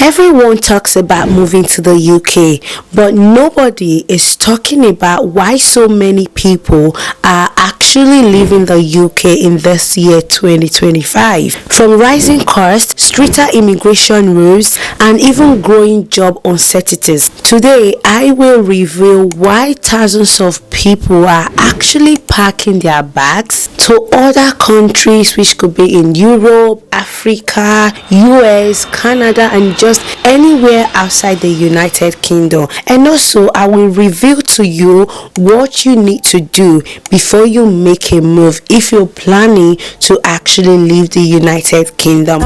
Everyone talks about moving to the UK, but nobody is talking about why so many people are actually leaving the UK in this year 2025. From rising costs, stricter immigration rules, and even growing job uncertainties. Today, I will reveal why thousands of people are actually packing their bags to other countries, which could be in Europe, Africa, US, Canada, and just anywhere outside the United Kingdom. And also, I will reveal to you what you need to do before you make a move if you're planning to actually leave the United Kingdom.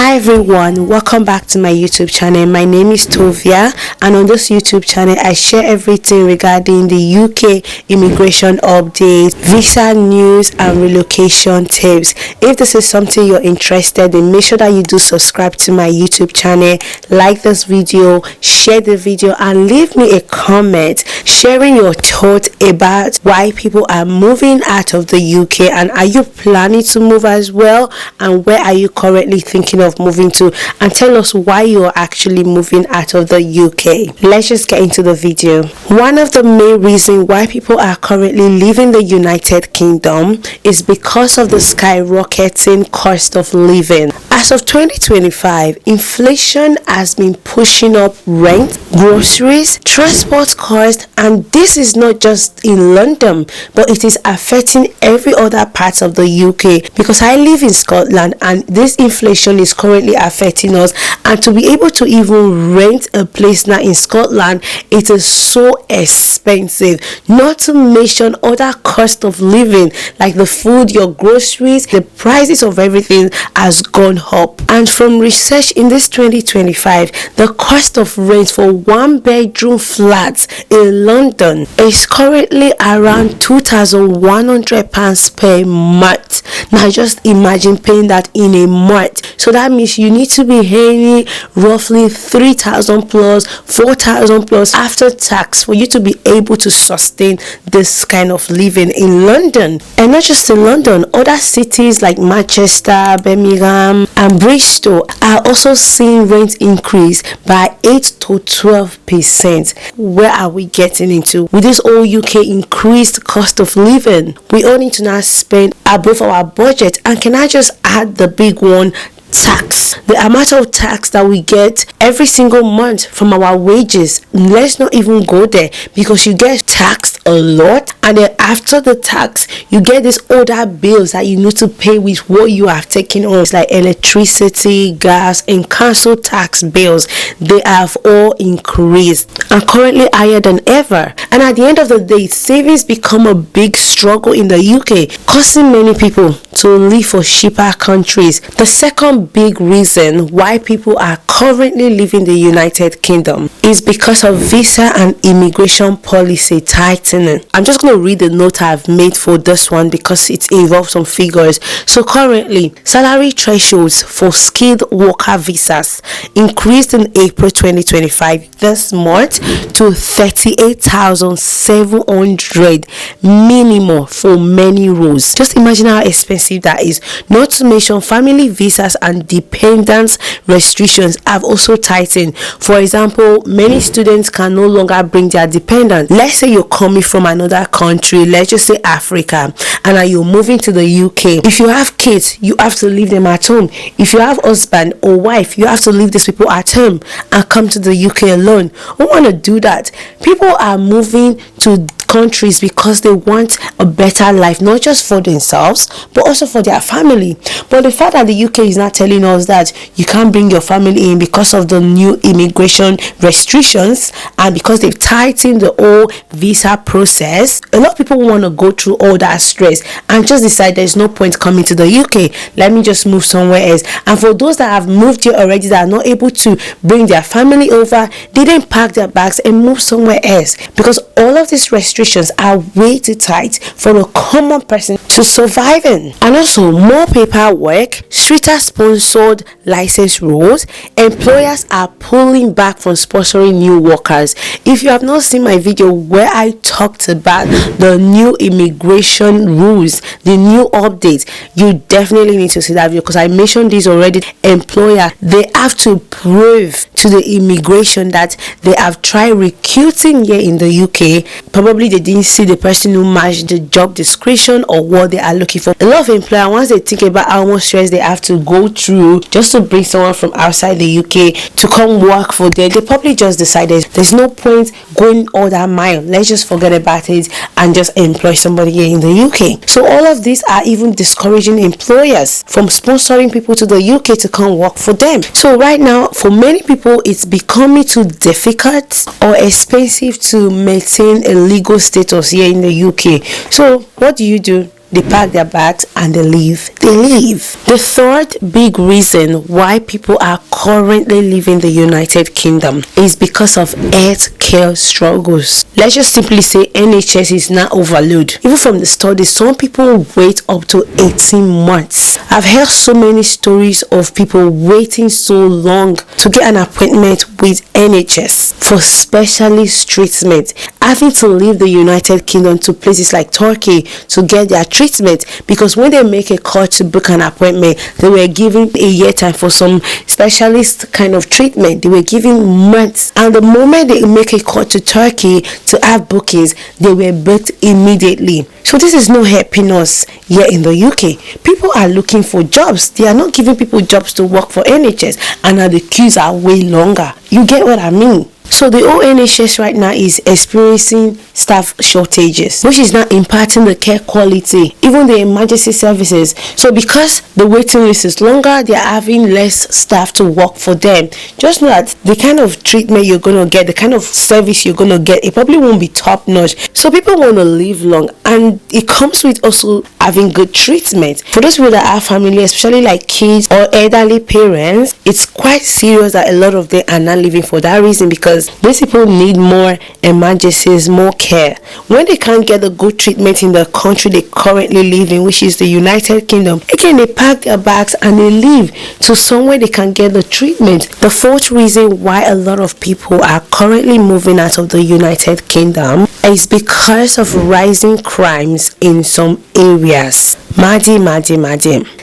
Hi everyone, welcome back to my YouTube channel. My name is Tovia, and on this YouTube channel I share everything regarding the UK immigration updates, visa news, and relocation tips. If this is something you're interested in, make sure that you do subscribe to my YouTube channel, like this video, share the video, and leave me a comment sharing your thoughts about why people are moving out of the UK, and are you planning to move as well, and where are you currently thinking of moving to, and tell us why you're actually moving out of the UK. Let's just get into the video. One of the main reasons why people are currently leaving the United Kingdom is because of the skyrocketing cost of living. As of 2025, inflation has been pushing up rent, groceries, transport costs, and this is not just in London, but it is affecting every other part of the UK, because I live in Scotland and this inflation is currently affecting us, and to be able to even rent a place now in Scotland, it is so expensive, not to mention other cost of living like the food, your groceries, the prices of everything has gone up. And from research in this 2025, the cost of rent for one bedroom flats in London is currently around £2,100 per month. Now just imagine paying that in a month. So that means you need to be earning roughly 3,000 plus, 4,000 plus after tax for you to be able to sustain this kind of living in London. And not just in London, other cities like Manchester, Birmingham, and Bristol are also seeing rent increase by 8 to 12%. Where are we getting into with this whole UK increased cost of living? We all need to now spend above our budget. And can I just add the big one? Tax. The amount of tax that we get every single month from our wages, let's not even go there, because you get taxed a lot, and then after the tax you get these other bills that you need to pay with what you have taken on. It's like electricity, gas, and council tax bills. They have all increased and currently higher than ever, and at the end of the day savings become a big struggle in the UK, causing many people to leave for cheaper countries. The second big reason why people are currently leaving the United Kingdom is because of visa and immigration policy tightening. I'm just going to read the note I've made for this one because it involves some figures. So currently, salary thresholds for skilled worker visas increased in April 2025 this month to 38,700 minimum for many roles. Just imagine how expensive that is. Not to mention family visas and dependence restrictions have also tightened. For example, many students can no longer bring their dependents. Let's say you're coming from another country, let's just say Africa, and are you moving to the UK. If you have kids, you have to leave them at home. If you have husband or wife, you have to leave these people at home and come to the UK alone. We want to do that. People are moving to countries because they want a better life, not just for themselves but also for their family. But the fact that the UK is not telling us that you can't bring your family in because of the new immigration restrictions, and because they've tightened the whole visa process, a lot of people want to go through all that stress and just decide there's no point coming to the UK, let me just move somewhere else. And for those that have moved here already that are not able to bring their family over, they then pack their bags and move somewhere else, because all of these restrictions are way too tight for a common person for surviving. And also more paperwork, stricter sponsored license rules. Employers are pulling back from sponsoring new workers. If you have not seen my video where I talked about the new immigration rules, the new updates, you definitely need to see that video, because I mentioned this already. Employer, they have to prove to the immigration that they have tried recruiting here in the UK. Probably they didn't see the person who matched the job description or what they are looking for. A lot of employers, once they think about how much stress they have to go through just to bring someone from outside the UK to come work for them, they probably just decided there's no point going all that mile. Let's just forget about it and just employ somebody here in the UK. So all of these are even discouraging employers from sponsoring people to the UK to come work for them. So right now, for many people, it's becoming too difficult or expensive to maintain a legal status here in the UK. So what do? They pack their bags and they leave. The third big reason why people are currently leaving the United Kingdom is because of health care struggles. Let's just simply say NHS is now overloaded. Even from the studies, some people wait up to 18 months. I've heard so many stories of people waiting so long to get an appointment with NHS for specialist treatment, having to leave the United Kingdom to places like Turkey to get their treatment, because when they make a call to book an appointment, they were giving a year time for some specialist kind of treatment. They were giving months, and the moment they make a call to Turkey to have bookings, they were booked immediately. So this is not helping us here in the UK. People are looking for jobs. They are not giving people jobs to work for NHS, and now the queues are way longer. You get what I mean? So the whole NHS right now is experiencing staff shortages, which is now impacting the care quality, even the emergency services. So because the waiting list is longer, they are having less staff to work for them. Just know that the kind of treatment you're going to get, the kind of service you're going to get, it probably won't be top notch. So people want to live long, and it comes with also having good treatment. For those people that have family, especially like kids or elderly parents, it's quite serious that a lot of them are not living for that reason, because these people need more emergencies, more care. When they can't get the good treatment in the country they currently live in, which is the United Kingdom, again they pack their bags and they leave to somewhere they can get the treatment. The fourth reason why a lot of people are currently moving out of the United Kingdom is because of rising crimes in some areas. Madam.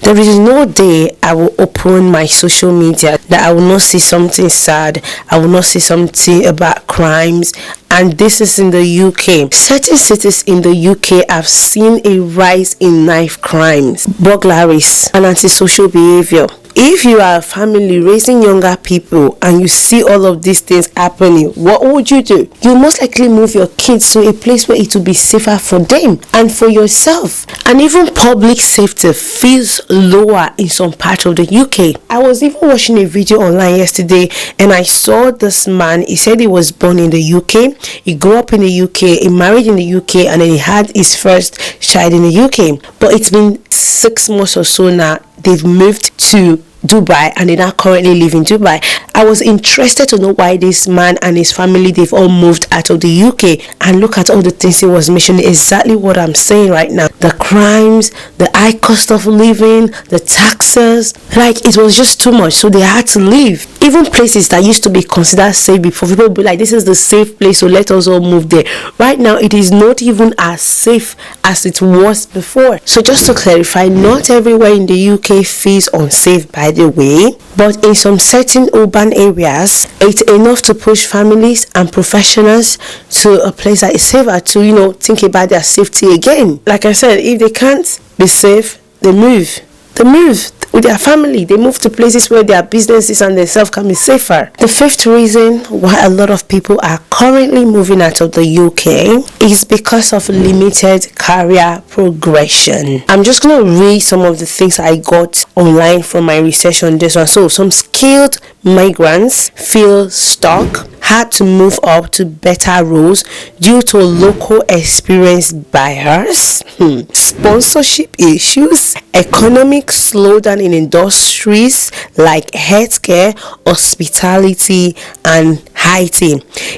There is no day I will open my social media that I will not see something sad. I will not see something about crimes. And this is in the UK. Certain cities in the UK have seen a rise in knife crimes, burglaries, and antisocial behavior. If you are a family raising younger people and you see all of these things happening, what would you do? You most likely move your kids to a place where it will be safer for them and for yourself. And even public safety feels lower in some parts of the UK. I was even watching a video online yesterday and I saw this man. He said he was born in the UK. He grew up in the UK, he married in the UK, and then he had his first child in the UK. But it's been 6 months or so now. They've moved to Dubai and they now currently live in Dubai. I was interested to know why this man and his family, they've all moved out of the UK, and look at all the things he was mentioning. Exactly what I'm saying right now. The crimes, the high cost of living, the taxes, like it was just too much, so they had to leave. Even places that used to be considered safe before, people would be like, this is the safe place, so let us all move there. Right now it is not even as safe as it was before. So just to clarify, not everywhere in the UK feels unsafe, by the way, but in some certain urban areas, it's enough to push families and professionals to a place that is safer to, think about their safety again. Like I said, if they can't be safe, they move with their family. They move to places where their businesses and themselves can be safer. The fifth reason why a lot of people are currently moving out of the UK is because of limited career progression. I'm just going to read some of the things I got online from my research on this one. So some skilled migrants feel stuck, had to move up to better roles due to local experience bias, sponsorship issues, economic slowdown in industries like healthcare, hospitality, and IT.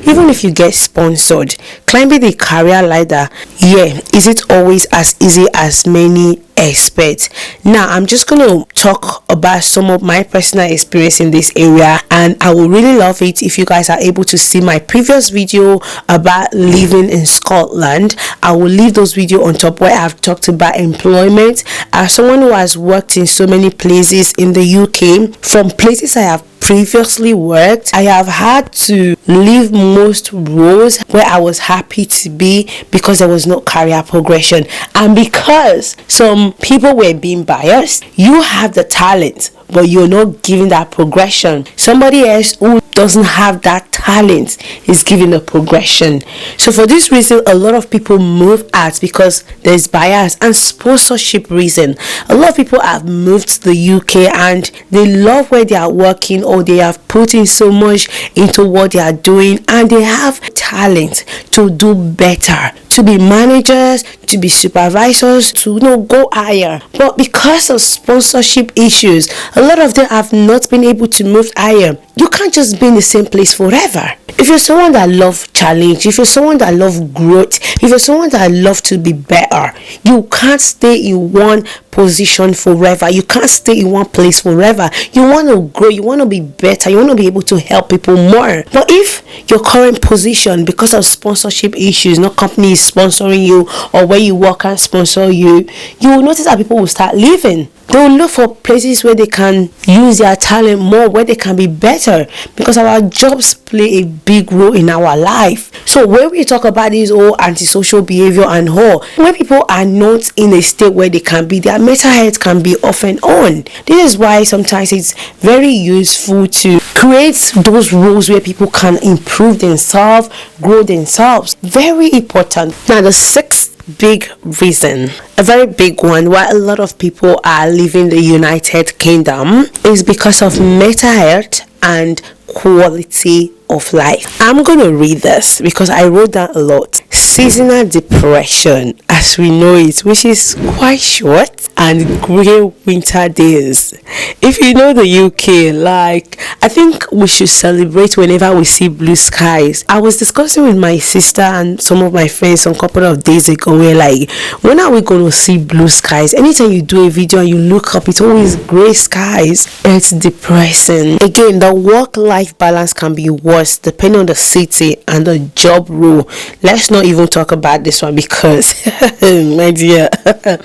Even if you get sponsored, climbing the career ladder, is it always as easy as many expect? Now I'm just going to talk about some of my personal experience in this area, and I would really love it if you guys are able to see my previous video about living in Scotland. I will leave those videos on top where I've talked about employment. As someone who has worked in so many places in the UK, from places I have previously worked, I have had to leave most roles where I was happy to be because there was no career progression, and because some people were being biased. You have the talent, but you're not giving that progression. Somebody else who doesn't have that talent is giving the progression. So for this reason, a lot of people move out because there's bias and sponsorship reason. A lot of people have moved to the UK and they love where they are working, or they have put in so much into what they are doing, and they have talent to do better, to be managers, to be supervisors, to go higher. But because of sponsorship issues, a lot of them have not been able to move higher. You can't just be in the same place forever. If you're someone that loves challenge, if you're someone that loves growth, if you're someone that loves to be better, you can't stay in one position forever. You can't stay in one place forever. You want to grow, you want to be better, you want to be able to help people more. But if your current position, because of sponsorship issues, no company is sponsoring you, or where you work can't sponsor you, you will notice that people will start leaving. They will look for places where they can use their talent more, where they can be better, because our jobs play a big role in our life. So when we talk about this whole antisocial behavior and all, when people are not in a state where they can be, their mental health can be off and on. This is why sometimes it's very useful to create those roles where people can improve themselves, grow themselves. Very important. Now the sixth big reason, a very big one, why a lot of people are leaving the United Kingdom is because of mental health and quality of life. I'm going to read this because I wrote down a lot. Seasonal depression, as we know it, which is quite short, and grey winter days. If you know the UK, I think we should celebrate whenever we see blue skies. I was discussing with my sister and some of my friends a couple of days ago. We're like, when are we going to see blue skies? Anytime you do a video and you look up, it's always grey skies. It's depressing. Again, the work-life balance can be worse depending on the city and the job role. Let's not even talk about this one because my dear,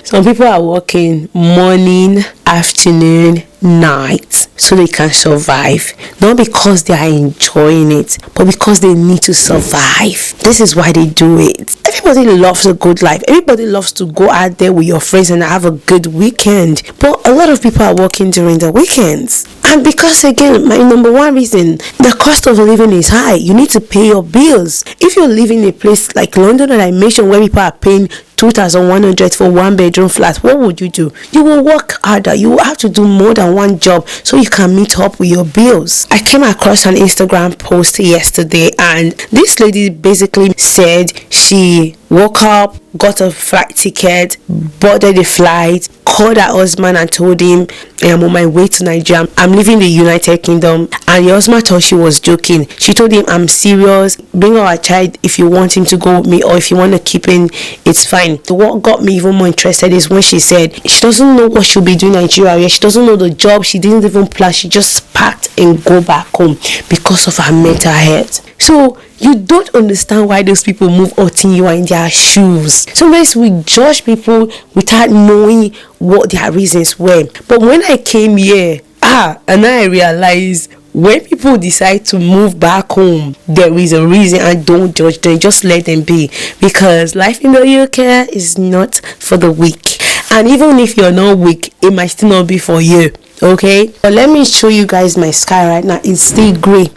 some people are working morning, afternoon, night so they can survive, not because they are enjoying it, but because they need to survive. This is why they do it. Everybody loves a good life. Everybody loves to go out there with your friends and have a good weekend, but a lot of people are working during the weekends. And because, again, my number one reason, the cost of living is high. You need to pay your bills. If you're living in a place like London that I mentioned, where people are paying 2,100 for one bedroom flat, what would you do? You will work harder. You will have to do more than one job so you can meet up with your bills. I came across an Instagram post yesterday, and this lady basically said she woke up, got a flight ticket, boarded the flight, called her husband and told him, I am on my way to Nigeria. I'm leaving the United Kingdom. And the husband thought she was joking. She told him, I'm serious. Bring our child if you want him to go with me, or if you want to keep him, it's fine. What got me even more interested is when she said she doesn't know what she'll be doing in Nigeria. She doesn't know the job. She didn't even plan. She just packed and go back home because of her mental health. So you don't understand why those people move out in you are in their shoes. Sometimes we judge people without knowing what their reasons were. But when I came here, and I realized when people decide to move back home, there is a reason, and don't judge them, just let them be, because life in the UK is not for the weak. And even if you're not weak, it might still not be for you. Okay, but let me show you guys my sky right now. It's still gray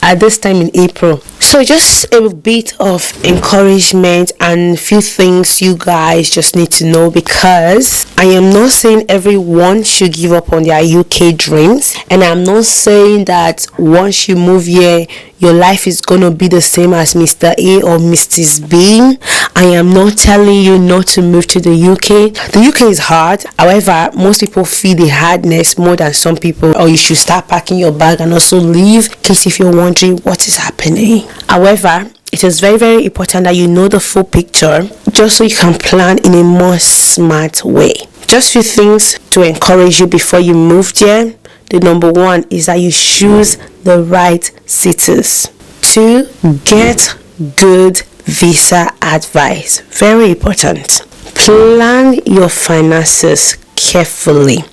at this time in April. So just a bit of encouragement and a few things you guys just need to know, because I am not saying everyone should give up on their UK dreams, and I'm not saying that once you move here your life is gonna be the same as Mr. A or Mrs. B. I am not telling you not to move to the UK. The UK is hard. However, most people feel the hardness more than some people. Or you should start packing your bag and also leave, in case if you're wondering what is happening. However, it is very, very important that you know the full picture, just so you can plan in a more smart way. Just few things to encourage you before you move there. The number one is that you choose the right cities. 2, get good visa advice. Very important. Plan your finances carefully.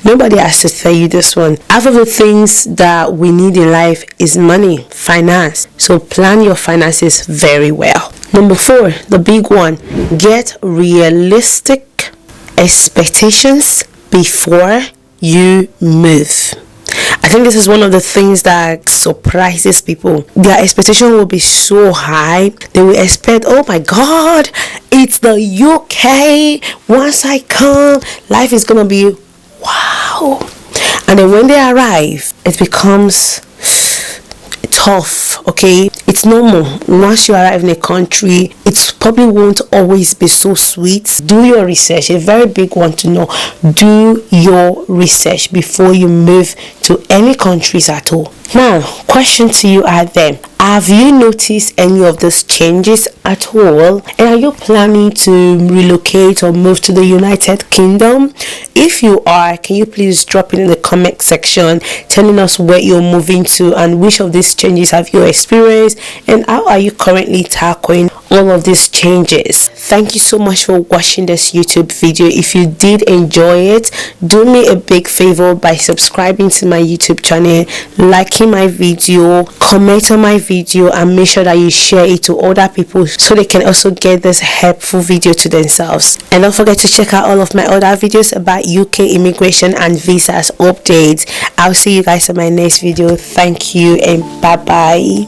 Nobody has to tell you this one. Half of the things that we need in life is money, finance. So plan your finances very well. Number 4, the big one, get realistic expectations before you move. I think this is one of the things that surprises people. Their expectation will be so high. They will expect, oh my god, it's the UK. Once I come, life is gonna be wow. And then when they arrive, it becomes tough. Okay, it's normal. Once you arrive in a country, it probably won't always be so sweet. Do your research. A very big one to know. Do your research before you move to any countries at all. Now, question to you out there: have you noticed any of these changes at all? And are you planning to relocate or move to the United Kingdom? If you are, can you please drop it in the comment section telling us where you're moving to and which of these changes have you experienced, and how are you currently tackling all of these changes? Thank you so much for watching this YouTube video. If you did enjoy it, do me a big favor by subscribing to my YouTube channel, liking my video, comment on my video, and make sure that you share it to other people so they can also get this helpful video to themselves. And don't forget to check out all of my other videos about UK immigration and visas updates. I'll see you guys in my next video. Thank you and bye bye.